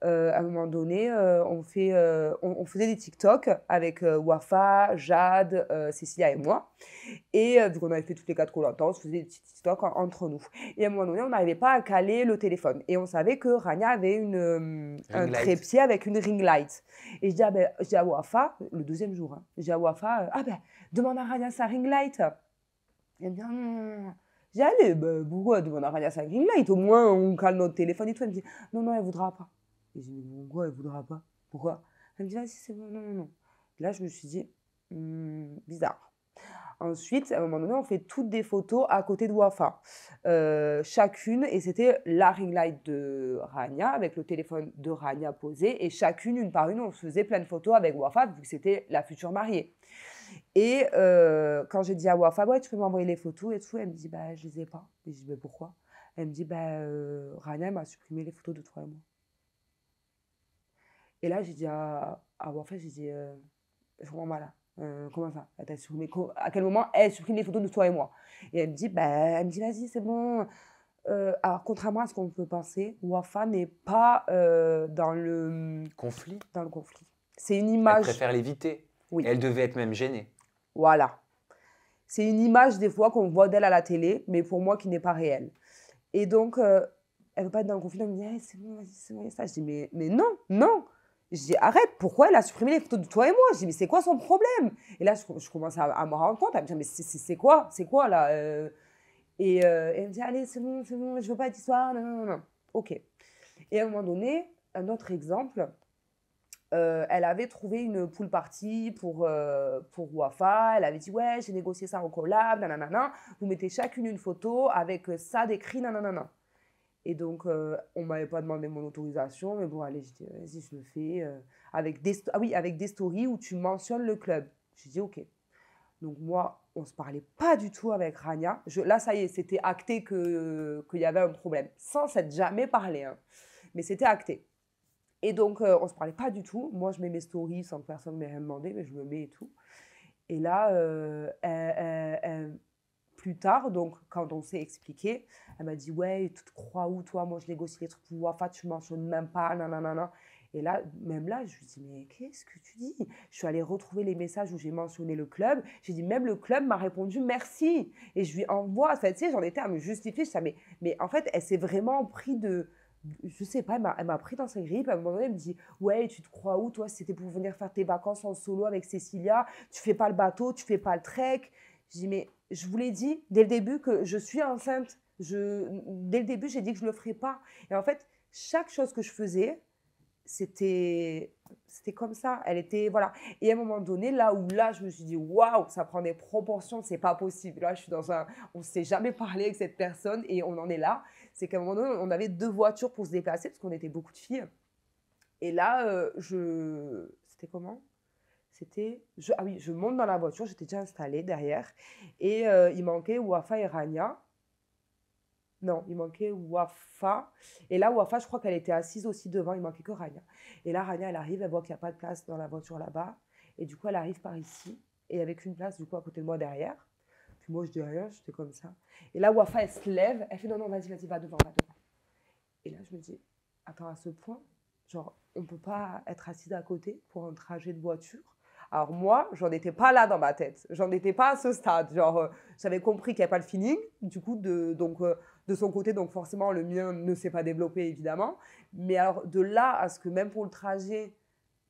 À un moment donné, on faisait des TikTok avec Wafa, Jade, Cécilia et moi. Et vu qu'on avait fait toutes les 4 Koh-Lanta, on se faisait des petits TikTok entre nous. Et à un moment donné, on n'arrivait pas à caler le téléphone. Et on savait que Rania avait un trépied avec une ring light. Et je dis à Wafa, le deuxième jour, hein, je dis à Wafa, demande à Rania sa ring light. Elle me dit, non. J'ai dit, allez, pourquoi demande à Rania sa ring light? Au moins, on cale notre téléphone et tout. Elle me dit, non, elle ne voudra pas. Et j'ai dit, mais pourquoi elle ne voudra pas? Pourquoi? Elle me dit, vas-y, c'est bon, non. Là, je me suis dit, bizarre. Ensuite, à un moment donné, on fait toutes des photos à côté de Wafa. Chacune, et c'était la ring light de Rania, avec le téléphone de Rania posé, et chacune, une par une, on se faisait plein de photos avec Wafa, vu que c'était la future mariée. Et quand j'ai dit à Wafa, ouais, tu peux m'envoyer les photos et tout, elle me dit, je les ai pas. Et je dis, pourquoi? Elle me dit, Rania m'a supprimé les photos de toi et moi. Et là, j'ai dit à Wafa, j'ai dit, je comprends pas là. Comment ça? Elle t'a supprimé, à quel moment elle supprime les photos de toi et moi? Et elle me dit, vas-y, c'est bon. Alors, contrairement à ce qu'on peut penser, Wafa n'est pas dans le conflit. C'est une image. Elle préfère l'éviter. Oui. Elle devait être même gênée. Voilà. C'est une image des fois qu'on voit d'elle à la télé, mais pour moi qui n'est pas réelle. Et donc, elle ne veut pas être dans le conflit. Elle me dit, c'est bon, ça. Je dis, mais non. Je dis, arrête, pourquoi elle a supprimé les photos de toi et moi? Je dis, mais c'est quoi son problème? Et là, je commence à me rendre compte, à me dire, mais c'est quoi? C'est quoi là? Et elle me dit, allez, c'est bon, je veux pas d'histoire, non, non, non, non. Ok. Et à un moment donné, un autre exemple, elle avait trouvé une pool party pour Wafa. Elle avait dit, ouais, j'ai négocié ça en collab, nanana. Vous mettez chacune une photo avec ça décrit, nanana. Et donc, on ne m'avait pas demandé mon autorisation, mais bon, allez, je dis, vas-y, je le fais. Avec des stories où tu mentionnes le club. J'ai dit, ok. Donc, moi, on ne se parlait pas du tout avec Rania. Là, ça y est, c'était acté qu'il y avait un problème, sans s'être jamais parlé. Hein. Mais c'était acté. Et donc, on ne se parlait pas du tout. Moi, je mets mes stories sans que personne ne m'ait rien demandé, mais je me mets et tout. Et là, plus tard, donc quand on s'est expliqué, elle m'a dit, ouais, tu te crois où toi? Moi, je négocie les trucs pour Wafa, tu ne mentionnes même pas, nanana. Et là, même là, je lui dis, mais qu'est-ce que tu dis? Je suis allée retrouver les messages où j'ai mentionné le club. J'ai dit, même le club m'a répondu merci. Et je lui envoie, enfin, tu sais, j'en étais à me justifier. Je disais, mais en fait, elle s'est vraiment pris je sais pas, elle m'a pris dans sa grippe. À un moment donné, elle me dit, ouais, tu te crois où toi? C'était pour venir faire tes vacances en solo avec Cécilia. Tu fais pas le bateau, tu fais pas le trek. Je dis, mais je vous l'ai dit dès le début que je suis enceinte. Dès le début, j'ai dit que je ne le ferais pas. Et en fait, chaque chose que je faisais, c'était comme ça. Elle était, voilà. Et à un moment donné, là, je me suis dit, waouh, ça prend des proportions, c'est pas possible. Là, je suis on ne s'est jamais parlé avec cette personne et on en est là. C'est qu'à un moment donné, on avait 2 voitures pour se déplacer parce qu'on était beaucoup de filles. Et là, c'était comment? Je monte dans la voiture, j'étais déjà installée derrière. Et il manquait Wafa et Rania. Non, il manquait Wafa. Et là, Wafa, je crois qu'elle était assise aussi devant, il manquait que Rania. Et là, Rania, elle arrive, elle voit qu'il n'y a pas de place dans la voiture là-bas. Et du coup, elle arrive par ici. Et avec une place, du coup, à côté de moi derrière. Puis moi, je dis rien, j'étais comme ça. Et là, Wafa, elle se lève, elle fait non, non, vas-y, va devant, va devant. Et là, je me dis, attends, à ce point, genre, on ne peut pas être assise à côté pour un trajet de voiture. Alors moi, j'en étais pas là dans ma tête. J'en étais pas à ce stade. Genre, j'avais compris qu'il n'y avait pas le feeling, du coup, de son côté. Donc forcément, le mien ne s'est pas développé, évidemment. Mais alors, de là à ce que même pour le trajet,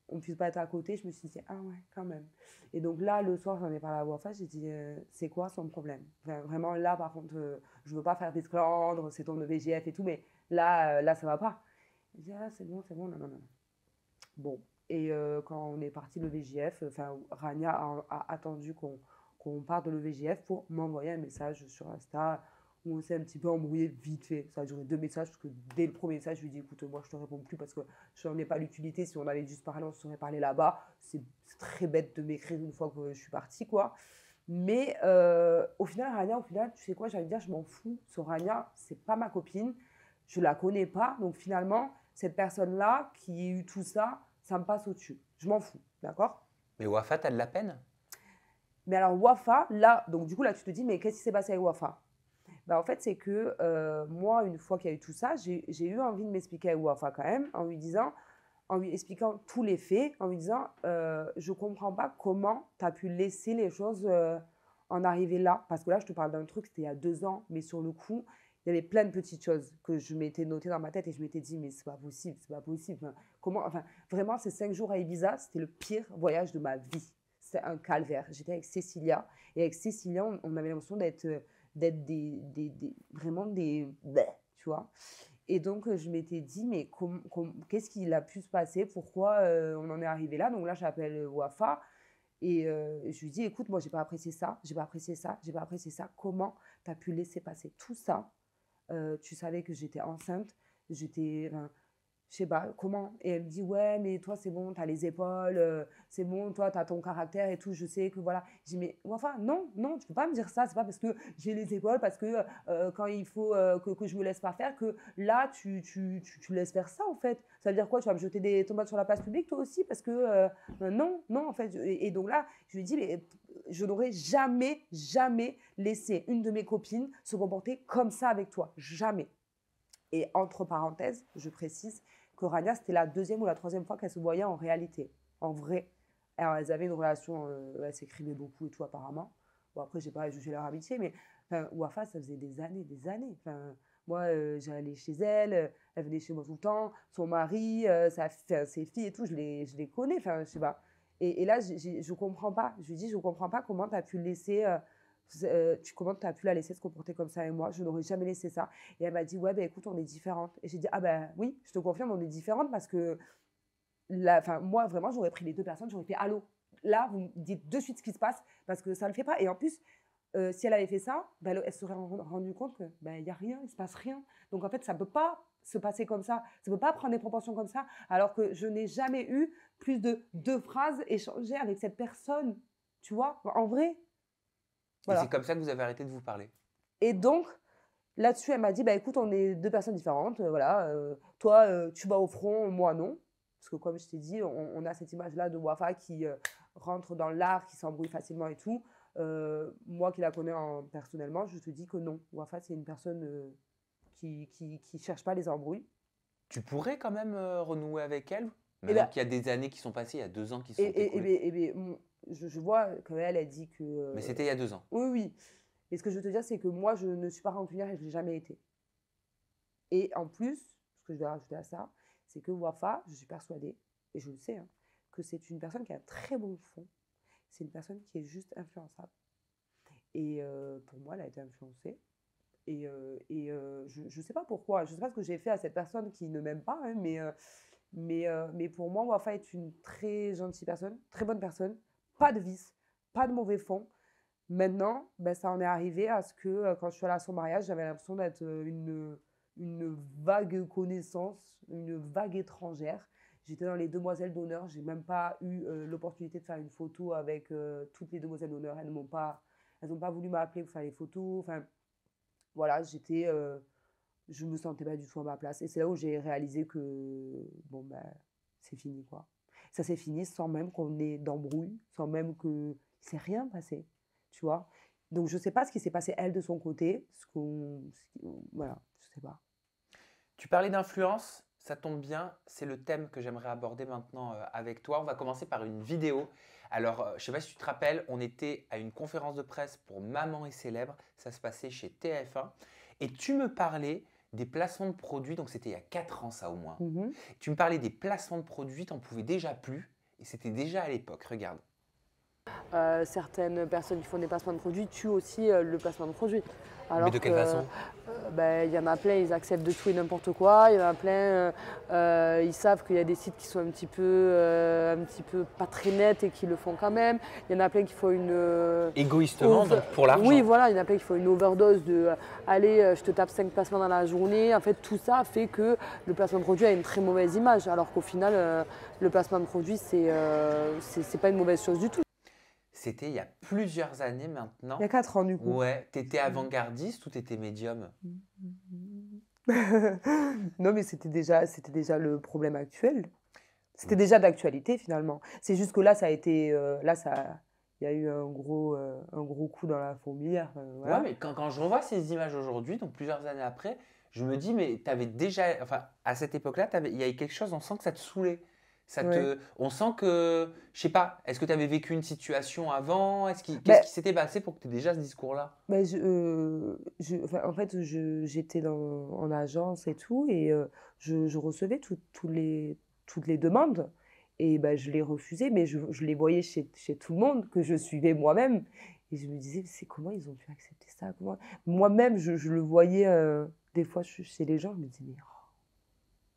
on ne puisse pas être à côté, je me suis dit, ah ouais, quand même. Et donc là, le soir, j'en ai parlé à Wafa, j'ai dit, c'est quoi son problème? Enfin, vraiment, là, par contre, je ne veux pas faire d'esclandre, c'est ton VGF et tout, mais là, ça ne va pas. Il dit, ah, c'est bon, non, non, non. Bon. Et quand on est parti le VJF, Rania a attendu qu'on parte de l'EVJF pour m'envoyer un message sur Insta où on s'est un petit peu embrouillé vite fait. Ça a duré 2 messages parce que dès le premier message, je lui ai dit, écoute, moi je te réponds plus parce que je n'en ai pas l'utilité. Si on avait juste parlé, on se serait parlé là-bas. C'est très bête de m'écrire une fois que je suis partie, quoi. Mais au final, Rania, tu sais quoi, j'allais dire, je m'en fous. Ce Rania, c'est pas ma copine. Je la connais pas. Donc finalement, cette personne-là qui a eu tout ça, ça me passe au-dessus. Je m'en fous, d'accord? Mais Wafa, t'as de la peine? Mais alors, Wafa, là, donc du coup, là, tu te dis, mais qu'est-ce qui s'est passé avec Wafa? En fait, c'est que moi, une fois qu'il y a eu tout ça, j'ai eu envie de m'expliquer avec Wafa quand même, en lui expliquant tous les faits, en lui disant, je ne comprends pas comment tu as pu laisser les choses en arriver là. Parce que là, je te parle d'un truc, c'était il y a 2 ans, mais sur le coup, il y avait plein de petites choses que je m'étais notées dans ma tête et je m'étais dit, mais c'est pas possible, c'est pas possible. Vraiment, ces 5 jours à Ibiza, c'était le pire voyage de ma vie. C'était un calvaire. J'étais avec Cécilia et avec Cécilia, on avait l'impression d'être vraiment des... tu vois. Et donc, je m'étais dit, mais qu'est-ce qu'il a pu se passer? Pourquoi on en est arrivé là? Donc là, j'appelle Wafa. Et je lui dis, écoute, moi, j'ai pas apprécié ça, j'ai pas apprécié ça, j'ai pas apprécié ça. Comment tu as pu laisser passer tout ça? Tu savais que j'étais enceinte, je sais pas, comment? Et elle me dit, ouais, mais toi, c'est bon, tu as les épaules, c'est bon, toi, tu as ton caractère et tout, je sais que voilà. Je dis, mais enfin, non, tu peux pas me dire ça, c'est pas parce que j'ai les épaules, parce que quand il faut que je me laisse pas faire, que là, tu laisses faire ça, en fait. Ça veut dire quoi? Tu vas me jeter des tomates sur la place publique, toi aussi? Parce que non, en fait. Et donc là, je lui dis, mais je n'aurais jamais laissé une de mes copines se comporter comme ça avec toi. Jamais. Et entre parenthèses, je précise que Rania, c'était la 2e ou la 3e fois qu'elle se voyait en réalité, en vrai. Alors, elles avaient une relation, elles s'écrivaient beaucoup et tout apparemment. Bon, après, je n'ai pas jugé leur amitié, mais Wafa, ça faisait des années. Moi, j'allais chez elle, elle venait chez moi tout le temps. Son mari, ses filles et tout, je les connais. Enfin, je sais pas. Et là, je comprends pas. Je lui dis, je comprends pas comment tu as pu laisser. Comment tu as pu la laisser se comporter comme ça avec moi? Je n'aurais jamais laissé ça. Et elle m'a dit, ouais, ben écoute, on est différentes. Et j'ai dit, ah ben oui, je te confirme, on est différentes parce que moi, vraiment, j'aurais pris les deux personnes, j'aurais fait allô. Là, vous me dites de suite ce qui se passe parce que ça ne le fait pas. Et en plus, si elle avait fait ça, ben, elle se serait rendue compte qu'il n'y a rien, il ne se passe rien. Donc en fait, ça ne peut pas se passer comme ça. Ça ne peut pas prendre des proportions comme ça. Alors que je n'ai jamais eu plus de 2 phrases échangées avec cette personne. Tu vois, en vrai. Voilà. Et c'est comme ça que vous avez arrêté de vous parler. Et donc, là-dessus, elle m'a dit, bah, écoute, on est 2 personnes différentes. Voilà, toi, tu vas au front, moi, non. Parce que comme je t'ai dit, on a cette image-là de Wafa qui rentre dans l'art, qui s'embrouille facilement et tout. Moi qui la connais personnellement, je te dis que non. Wafa, c'est une personne qui cherche pas les embrouilles. Tu pourrais quand même renouer avec elle? Maintenant qu'il y a des années qui sont passées, il y a 2 ans qui sont écoulées. Je vois qu'elle, elle dit que... Mais c'était il y a 2 ans. Oui, oui. Et ce que je veux te dire, c'est que moi, je ne suis pas rancunière et je ne l'ai jamais été. Et en plus, ce que je vais rajouter à ça, c'est que Wafa, je suis persuadée, et je le sais, hein, que c'est une personne qui a un très bon fond. C'est une personne qui est juste influençable. Et pour moi, elle a été influencée. Et je ne sais pas pourquoi. Je ne sais pas ce que j'ai fait à cette personne qui ne m'aime pas, hein, mais pour moi, Wafa est une très gentille personne, très bonne personne. Pas de vice, pas de mauvais fond. Maintenant, ben, ça en est arrivé à ce que quand je suis allée à son mariage, j'avais l'impression d'être une vague connaissance, une vague étrangère. J'étais dans les demoiselles d'honneur. Je n'ai même pas eu l'opportunité de faire une photo avec toutes les demoiselles d'honneur. Elles n'ont pas voulu m'appeler pour faire les photos. Enfin, voilà, je me sentais pas du tout à ma place. Et c'est là où j'ai réalisé que, bon, ben, c'est fini, quoi. Ça s'est fini sans même qu'on ait d'embrouille, sans même qu'il ne s'est rien passé, tu vois. Donc, je ne sais pas ce qui s'est passé, elle, de son côté. Voilà, je ne sais pas. Tu parlais d'influence, ça tombe bien, c'est le thème que j'aimerais aborder maintenant avec toi. On va commencer par une vidéo. Alors, je ne sais pas si tu te rappelles, on était à une conférence de presse pour Maman est célèbre. Ça se passait chez TF1. Et tu me parlais des placements de produits, donc c'était il y a 4 ans ça au moins. Tu me parlais des placements de produits, tu n'en pouvais déjà plus. Et c'était déjà à l'époque, regarde. Certaines personnes qui font des placements de produits tuent aussi le placement de produits. Alors mais de quelle façon? Il y en a plein, ils acceptent de tout et n'importe quoi. Il y en a plein, ils savent qu'il y a des sites qui sont un petit peu pas très nets et qui le font quand même. Il y en a plein qui font une... Égoïstement, donc pour l'argent. Oui, voilà, il y en a plein qui font une overdose de allez, je te tape 5 placements dans la journée. En fait, tout ça fait que le placement de produit a une très mauvaise image. Alors qu'au final, le placement de produit, c'est pas une mauvaise chose du tout. C'était il y a plusieurs années maintenant. Il y a 4 ans du coup. Ouais, t'étais avant-gardiste ou t'étais médium? Non, mais c'était déjà le problème actuel. C'était déjà d'actualité finalement. C'est juste que là, ça a été, il y a eu un gros coup dans la fourmilière. Voilà. Ouais, mais quand je revois ces images aujourd'hui, donc plusieurs années après, je me dis, mais t'avais déjà, enfin, à cette époque-là, il y avait quelque chose, on sent que ça te saoulait. On sent que, je sais pas, est-ce que tu avais vécu une situation avant? Qu'est-ce qui s'était passé pour que tu aies déjà ce discours-là? En fait, j'étais en agence et tout, et je recevais toutes les demandes, et je les refusais, mais je les voyais chez tout le monde, que je suivais moi-même, et je me disais, c'est comment ils ont pu accepter ça? Moi-même, je le voyais des fois chez les gens, je me disais, mais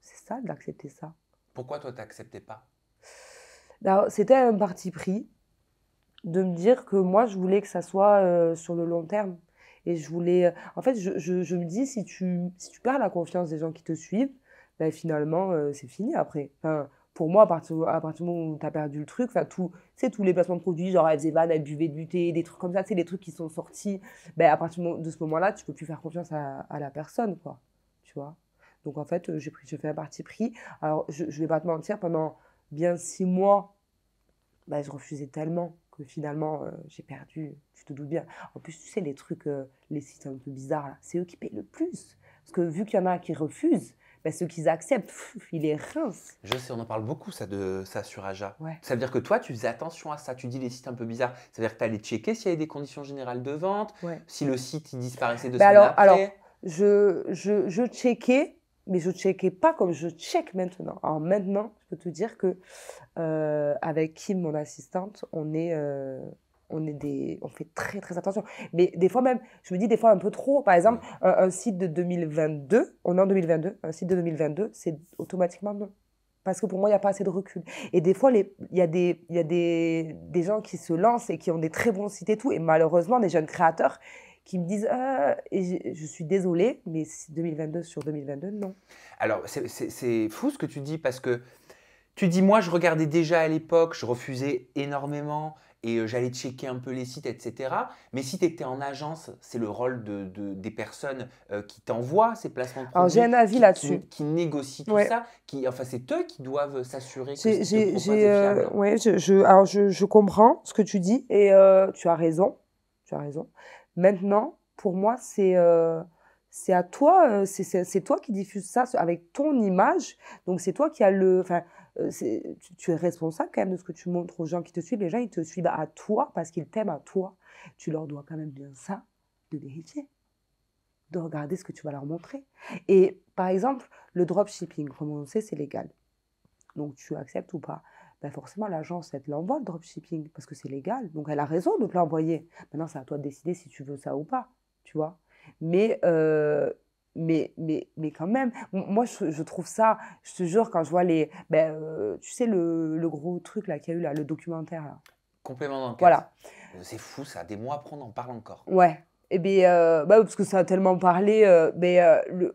c'est ça d'accepter ça. Pourquoi toi, tu n'acceptais pas? C'était un parti pris de me dire que moi, je voulais que ça soit sur le long terme. Et je voulais... En fait, je me dis, si tu perds la confiance des gens qui te suivent, finalement, c'est fini après. Enfin, pour moi, à partir du moment où tu as perdu le truc, tous les placements de produits, genre elle faisait vanne, elle buvait du thé, des trucs comme ça, des trucs qui sont sortis, à partir de ce moment-là, tu peux plus faire confiance à la personne, quoi. Tu vois? Donc en fait, j'ai fait un parti pris. Alors, je vais pas te mentir, pendant bien 6 mois, je refusais tellement que finalement, j'ai perdu, tu te doutes bien. En plus, tu sais, les trucs, les sites un peu bizarres, là, c'est eux qui payent le plus. Parce que vu qu'il y en a qui refusent, ceux qui acceptent, ils les rincent. Je sais, on en parle beaucoup ça sur Aja. Ouais. Ça veut dire que toi, tu faisais attention à ça. Tu dis les sites un peu bizarres. Ça veut dire que tu allais checker s'il y avait des conditions générales de vente, si le site il disparaissait 2 semaines après. Alors, je checkais, mais je checkais pas comme je check maintenant. Alors maintenant, je peux te dire que avec Kim, mon assistante, on fait très très attention. Mais des fois même, je me dis des fois un peu trop. Par exemple, un site de 2022, on est en 2022, un site de 2022, c'est automatiquement non. Parce que pour moi, il n'y a pas assez de recul. Et des fois, il y a des gens qui se lancent et qui ont des très bons sites et tout. Et malheureusement, des jeunes créateurs qui me disent et je suis désolée, mais 2022 sur 2022, non. Alors, c'est fou ce que tu dis parce que tu dis, moi, je regardais déjà à l'époque, je refusais énormément et j'allais checker un peu les sites, etc. Mais si tu étais en agence, c'est le rôle des personnes qui t'envoient ces placements de Alors, j'ai produits, un avis là-dessus. qui négocient tout Ouais. ça. Enfin, c'est eux qui doivent s'assurer que ce J'ai, qu'ils te j'ai, proposent j'ai, est fiable. ouais, alors je comprends ce que tu dis et tu as raison. Tu as raison. Maintenant, pour moi, c'est à toi, c'est toi qui diffuses ça avec ton image. Donc, c'est toi qui as enfin, tu es responsable quand même de ce que tu montres aux gens qui te suivent. Les gens, ils te suivent à toi parce qu'ils t'aiment à toi. Tu leur dois quand même bien ça, de vérifier, de regarder ce que tu vas leur montrer. Et par exemple, le dropshipping, comme on sait, c'est légal. Donc, tu acceptes ou pas? Ben forcément, l'agence, elle te l'envoie, le dropshipping, parce que c'est légal. Donc, elle a raison de te l'envoyer. Maintenant, c'est à toi de décider si tu veux ça ou pas, tu vois. Mais, mais quand même, moi, je trouve ça, je te jure, quand je vois tu sais, le gros truc là qu'il y a eu, là, le documentaire, là. Complément d'enquête. Voilà. C'est fou ça, des mois après on en parle encore. Ouais. Et bien, parce que ça a tellement parlé,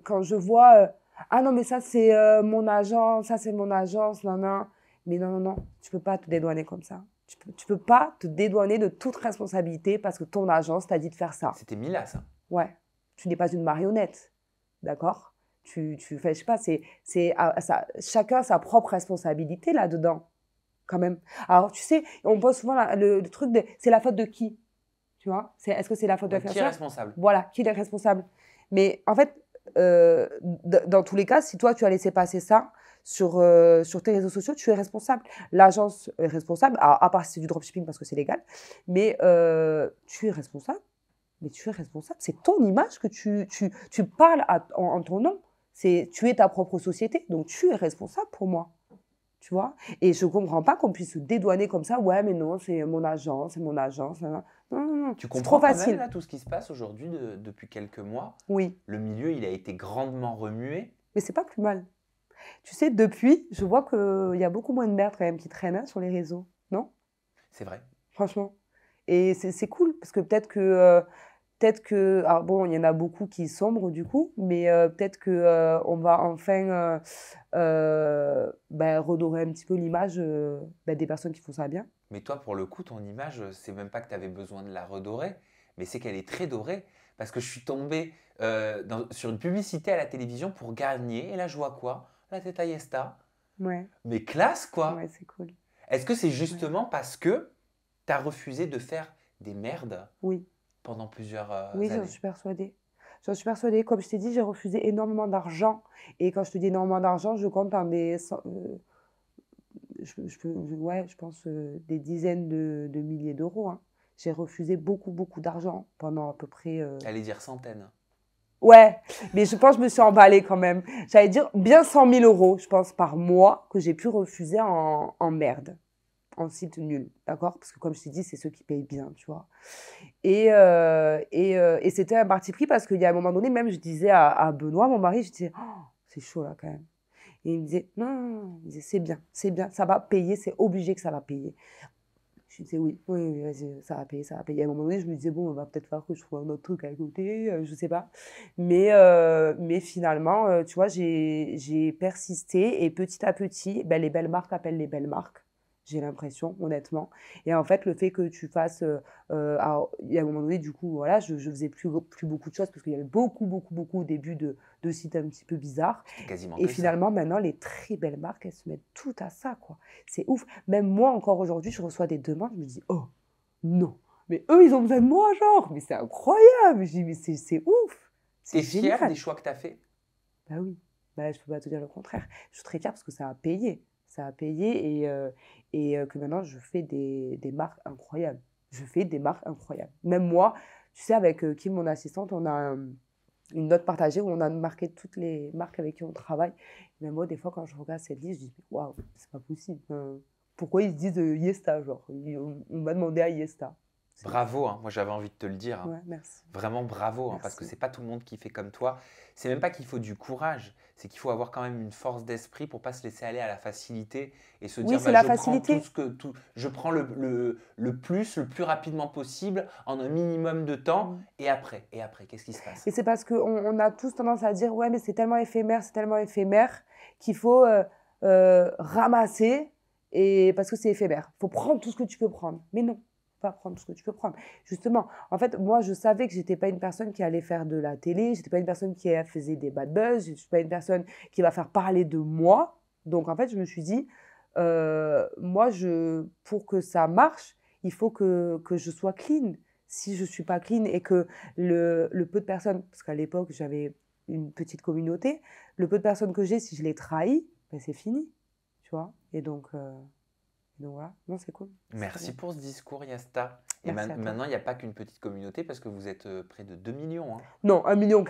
quand je vois, ah non, mais ça, c'est mon agence, ça, c'est mon agence, non, non. Mais non, non, non, tu peux pas te dédouaner comme ça. Tu peux pas te dédouaner de toute responsabilité parce que ton agence t'a dit de faire ça. C'était Mila ça. Ouais. Tu n'es pas une marionnette. D'accord? Tu fais, je sais pas, chacun a sa propre responsabilité là-dedans, quand même. Alors, tu sais, on pose souvent le truc de, c'est la faute de qui? Tu vois, est-ce que c'est la faute de Donc, qui est l'influenceur? responsable? Voilà, qui est responsable. Mais en fait, dans tous les cas, si toi, tu as laissé passer ça sur tes réseaux sociaux, tu es responsable. L'agence est responsable, à part si c'est du dropshipping parce que c'est légal, mais tu es responsable. Mais tu es responsable. C'est ton image que tu parles en ton nom. Tu es ta propre société, donc tu es responsable pour moi. Tu vois? Et je comprends pas qu'on puisse se dédouaner comme ça. Ouais, mais non, c'est mon agence, c'est mon agence. Non, non, non. Tu C'est comprends trop quand facile. même là tout ce qui se passe aujourd'hui depuis quelques mois. Oui, Le milieu, il a été grandement remué. mais c'est pas plus mal. Tu sais, depuis, je vois qu'il y a beaucoup moins de merde quand même qui traîne sur les réseaux. Non? C'est vrai. Franchement. Et c'est cool, parce que peut-être que, alors bon, il y en a beaucoup qui sombrent du coup, mais peut-être que on va enfin redorer un petit peu l'image des personnes qui font ça bien. Mais toi, pour le coup, ton image, c'est même pas que tu avais besoin de la redorer, mais c'est qu'elle est très dorée. Parce que je suis tombé sur une publicité à la télévision pour Garnier, et là, je vois quoi? La tête à Yesta. Ouais, Mais classe, quoi! ouais, c'est cool. Est-ce que c'est justement parce que tu as refusé de faire des merdes Oui, pendant plusieurs oui, j'en années? suis persuadée. J'en suis persuadée. Comme je t'ai dit, j'ai refusé énormément d'argent. Et quand je te dis énormément d'argent, je compte en je pense des dizaines de milliers d'euros, hein. J'ai refusé beaucoup, beaucoup d'argent pendant à peu près. Allez dire centaines. Ouais, mais je pense que je me suis emballée quand même. J'allais dire bien 100 000 euros, je pense, par mois que j'ai pu refuser en merde, en site nul, d'accord? Parce que comme je t'ai dit, c'est ceux qui payent bien, tu vois. Et c'était un parti pris parce qu'il y a un moment donné, même je disais à Benoît, mon mari, je disais, oh, c'est chaud là quand même. Et il me disait, non, non, non. Il disait, c'est bien, ça va payer, c'est obligé que ça va payer. Je disais, oui, oui, oui, vas-y, ça va payer, ça va payer. À un moment donné, je me disais, bon, on va peut-être falloir que je trouve un autre truc à côté, je sais pas. Mais finalement, tu vois, j'ai persisté et petit à petit, les belles marques appellent les belles marques. J'ai l'impression, honnêtement. Et en fait, le fait que tu fasses... alors, il y a un moment donné, du coup, voilà, je faisais plus beaucoup de choses parce qu'il y avait beaucoup, beaucoup, beaucoup au début de sites un petit peu bizarres. C'était quasiment Et que ça. finalement, maintenant, les très belles marques, elles se mettent toutes à ça, quoi. C'est ouf. Même moi, encore aujourd'hui, je reçois des demandes, je me dis, oh, non. Mais eux, ils ont besoin de moi, genre. Mais c'est incroyable. Je dis, mais c'est ouf. T'es C'est fière génial. des choix que tu as fait? Bah oui. Bah, je peux pas te dire le contraire. Je suis très fière parce que ça a payé. Ça a payé et que maintenant, je fais des marques incroyables. Je fais des marques incroyables. Même moi, tu sais, avec Kim, mon assistante, on a une note partagée où on a marqué toutes les marques avec qui on travaille. Mais moi, des fois, quand je regarde cette liste, je dis, waouh, c'est pas possible. Pourquoi ils se disent Yesta, genre on m'a demandé à Yesta. Bravo, hein. Moi j'avais envie de te le dire. Hein. Ouais, merci. Vraiment bravo, hein, parce que c'est pas tout le monde qui fait comme toi. C'est même pas qu'il faut du courage, c'est qu'il faut avoir quand même une force d'esprit pour pas se laisser aller à la facilité et se dire c'est la je prends facilité. je prends le plus rapidement possible en un minimum de temps et après qu'est-ce qui se passe? Et c'est parce qu'on a tous tendance à dire ouais mais c'est tellement éphémère qu'il faut ramasser et parce que c'est éphémère. Il faut prendre tout ce que tu peux prendre. Mais non. Pas prendre ce que tu peux prendre. Justement, en fait, moi, je savais que j'étais pas une personne qui allait faire de la télé, j'étais pas une personne qui faisait des bad buzz, je suis pas une personne qui va faire parler de moi. Donc, en fait, je me suis dit, moi, pour que ça marche, il faut que je sois clean. Si je suis pas clean et que le peu de personnes, parce qu'à l'époque, j'avais une petite communauté, le peu de personnes que j'ai, si je les trahis, ben, c'est fini, tu vois. Et donc voilà, non, c'est cool. Merci pour ce discours, Yasta. Et maintenant, il n'y a pas qu'une petite communauté parce que vous êtes près de 2 millions. Hein. Non, 1,4 million.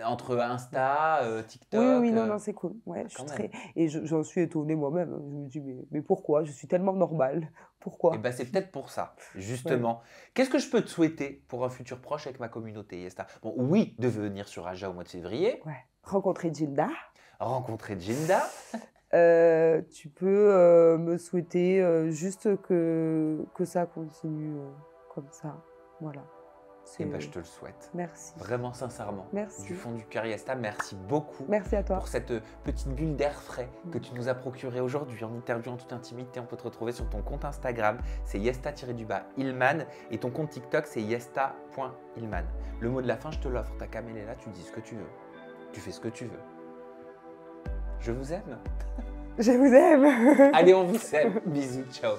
Entre Insta, TikTok. Oui, non, c'est cool. Ouais, je suis et j'en suis étonnée moi-même. Je me dis, mais pourquoi? Je suis tellement normale. Pourquoi? Et ben, c'est peut-être pour ça, justement. Ouais. Qu'est-ce que je peux te souhaiter pour un futur proche avec ma communauté, Yesta? Bon, oui, de venir sur Aja au mois de février. Ouais. Rencontrer Gilda. Tu peux me souhaiter juste que ça continue comme ça. Voilà. Et ben, je te le souhaite. Merci. Vraiment sincèrement. Merci. Du fond du cœur, Yesta, merci beaucoup. Merci à toi. Pour cette petite bulle d'air frais que tu nous as procurée aujourd'hui en interview en toute intimité. On peut te retrouver sur ton compte Instagram, c'est Yesta-Ilman. Et ton compte TikTok, c'est Yesta.Ilman. Le mot de la fin, je te l'offre. Ta caméra est là, tu dis ce que tu veux. Tu fais ce que tu veux. Je vous aime. Je vous aime. Allez, on vous aime. Bisous, ciao.